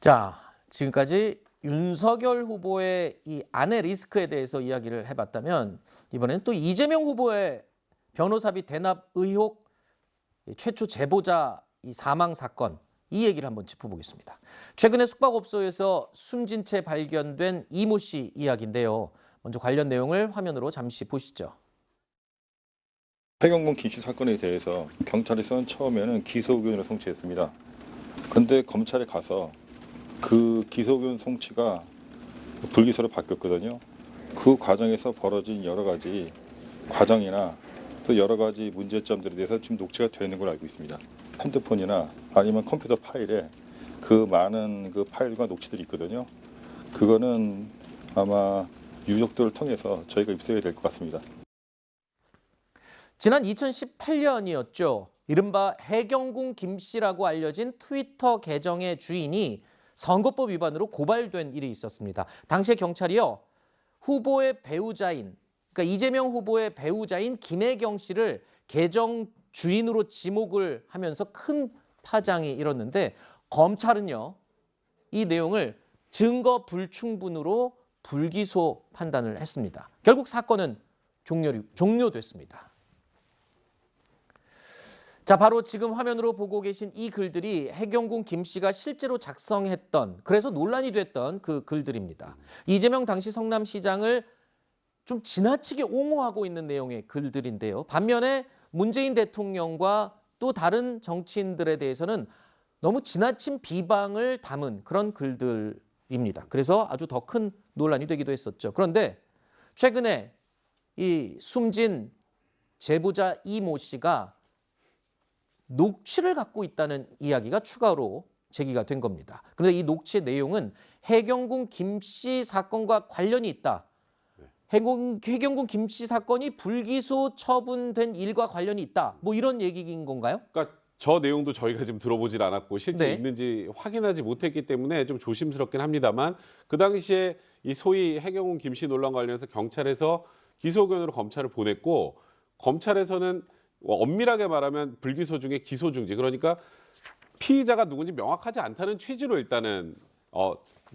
자, 지금까지 윤석열 후보의 이 아내 리스크에 대해서 이야기를 해봤다면 이번에는 또 이재명 후보의 변호사비 대납 의혹 최초 제보자 이 사망 사건 이 얘기를 한번 짚어보겠습니다. 최근에 숙박업소에서 숨진 채 발견된 이모 씨 이야기인데요. 먼저 관련 내용을 화면으로 잠시 보시죠. 해경군 김씨 사건에 대해서 경찰에서는 처음에는 기소 의견을 송치했습니다. 그런데 검찰에 가서 그 기소 의견 송치가 불기소로 바뀌었거든요. 그 과정에서 벌어진 여러 가지 과정이나 또 여러 가지 문제점들에 대해서 지금 녹취가 되는 걸로 알고 있습니다. 핸드폰이나 아니면 컴퓨터 파일에 그 많은 그 파일과 녹취들이 있거든요. 그거는 아마 유족들을 통해서 저희가 입수해야 될 것 같습니다. 지난 2018년이었죠. 이른바 해경군 김씨라고 알려진 트위터 계정의 주인이 선거법 위반으로 고발된 일이 있었습니다. 당시에 경찰이요, 후보의 배우자인, 그러니까 이재명 후보의 배우자인 김혜경 씨를 계정 주인으로 지목을 하면서 큰 파장이 일었는데 검찰은요, 이 내용을 증거 불충분으로 불기소 판단을 했습니다. 결국 사건은 종료됐습니다. 자, 바로 지금 화면으로 보고 계신 이 글들이 해경군 김 씨가 실제로 작성했던, 그래서 논란이 됐던 그 글들입니다. 이재명 당시 성남시장을 좀 지나치게 옹호하고 있는 내용의 글들인데요. 반면에 문재인 대통령과 또 다른 정치인들에 대해서는 너무 지나친 비방을 담은 그런 글들입니다. 그래서 아주 더 큰 논란이 되기도 했었죠. 그런데 최근에 이 숨진 제보자 이모 씨가 녹취를 갖고 있다는 이야기가 추가로 제기가 된 겁니다. 그런데 이 녹취의 내용은 해경군 김 씨 사건과 관련이 있다. 해경군 김 씨 사건이 불기소 처분된 일과 관련이 있다. 뭐 이런 얘기인 건가요? 그러니까 저 내용도 저희가 지금 들어보질 않았고 실제 네. 있는지 확인하지 못했기 때문에 좀 조심스럽긴 합니다만, 그 당시에 이 소위 해경군 김 씨 논란 관련해서 경찰에서 기소 의견으로 검찰을 보냈고, 검찰에서는 엄밀하게 말하면 불기소 중에 기소 중지, 그러니까 피의자가 누군지 명확하지 않다는 취지로 일단은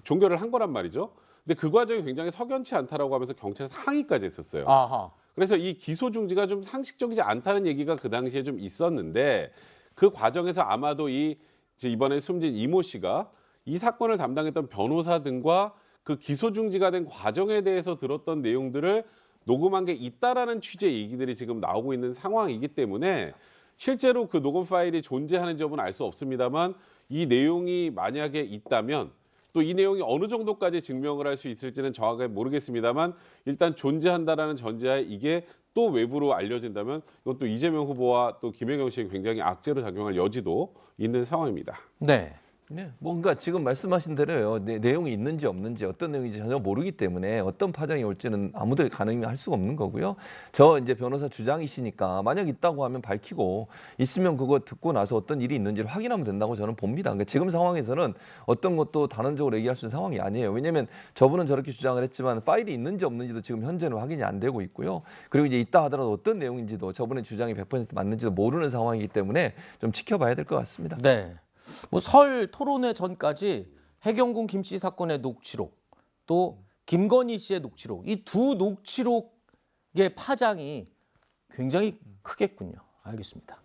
종결을 한 거란 말이죠. 근데 그 과정이 굉장히 석연치 않다라고 하면서 경찰에서 항의까지 했었어요. 아하. 그래서 이 기소 중지가 좀 상식적이지 않다는 얘기가 그 당시에 좀 있었는데, 그 과정에서 아마도 이번에 숨진 이모 씨가 이 사건을 담당했던 변호사 등과 그 기소 중지가 된 과정에 대해서 들었던 내용들을 녹음한 게 있다라는 취지의 얘기들이 지금 나오고 있는 상황이기 때문에 실제로 그 녹음 파일이 존재하는지 여부는 알 수 없습니다만, 이 내용이 만약에 있다면 또 이 내용이 어느 정도까지 증명을 할 수 있을지는 정확하게 모르겠습니다만, 일단 존재한다라는 전제하에 이게 또 외부로 알려진다면 이건 또 이재명 후보와 또 김혜경 씨에게 굉장히 악재로 작용할 여지도 있는 상황입니다. 네. 네, 뭔가 지금 말씀하신 대로요. 내용이 있는지 없는지 어떤 내용인지 전혀 모르기 때문에 어떤 파장이 올지는 아무도 가늠할 수가 없는 거고요. 저 이제 변호사 주장이시니까 만약 있다고 하면 밝히고, 있으면 그거 듣고 나서 어떤 일이 있는지를 확인하면 된다고 저는 봅니다. 그러니까 지금 상황에서는 어떤 것도 단언적으로 얘기할 수 있는 상황이 아니에요. 왜냐하면 저분은 저렇게 주장을 했지만 파일이 있는지 없는지도 지금 현재는 확인이 안 되고 있고요. 그리고 이제 있다 하더라도 어떤 내용인지도 저분의 주장이 100% 맞는지도 모르는 상황이기 때문에 좀 지켜봐야 될 것 같습니다. 네. 뭐 설 토론회 전까지 해경군 김 씨 사건의 녹취록, 또 김건희 씨의 녹취록, 이 두 녹취록의 파장이 굉장히 크겠군요. 알겠습니다.